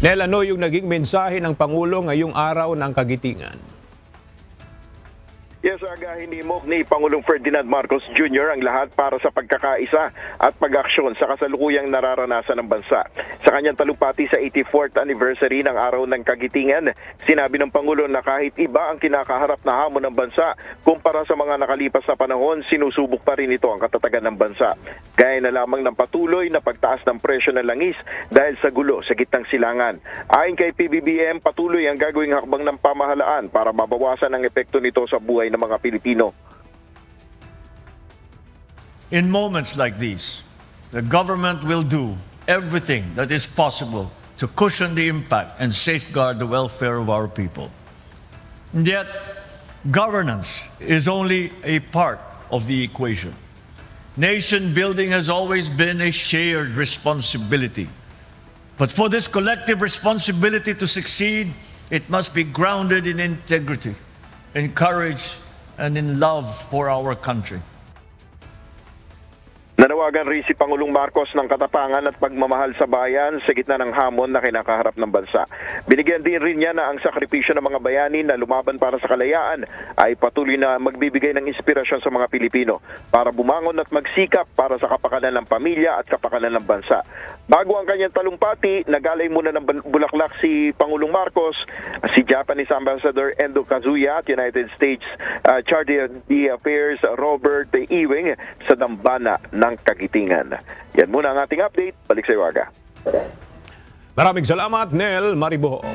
Nel, ano yung naging mensahe ng Pangulo ngayong araw ng Kagitingan? Yes, Aga, hinimok ni Pangulong Ferdinand Marcos Jr. ang lahat para sa pagkakaisa at pag-aksyon sa kasalukuyang nararanasan ng bansa. Sa kanyang talumpati sa 84th anniversary ng Araw ng Kagitingan, sinabi ng Pangulo na kahit iba ang kinakaharap na hamon ng bansa, kumpara sa mga nakalipas na panahon, sinusubok pa rin ito ang katatagan ng bansa. Gaya na lamang ng patuloy na pagtaas ng presyo ng langis dahil sa gulo sa gitnang silangan. Ayon kay PBBM, patuloy ang gagawing hakbang ng pamahalaan para mabawasan ang epekto nito sa buhay ng mga Pilipino. In moments like these, the government will do everything that is possible to cushion the impact and safeguard the welfare of our people. And yet, governance is only a part of the equation. Nation building has always been a shared responsibility. But for this collective responsibility to succeed, it must be grounded in integrity, in courage, and in love for our country. Nanawagan rin si Pangulong Marcos ng katapangan at pagmamahal sa bayan sa gitna ng hamon na kinakaharap ng bansa. Binigyan din rin niya na ang sakripisyo ng mga bayani na lumaban para sa kalayaan ay patuloy na magbibigay ng inspirasyon sa mga Pilipino para bumangon at magsikap para sa kapakanan ng pamilya at kapakanan ng bansa. Bago ang kanyang talumpati, nagalay muna ng bulaklak si Pangulong Marcos, si Japanese Ambassador Endo Kazuya at United States Charge de Affairs Robert Ewing sa dambana ng Kagitingan. Yan muna ang ating update. Balik sa iyo, Aga. Maraming salamat, Nel Mariboho.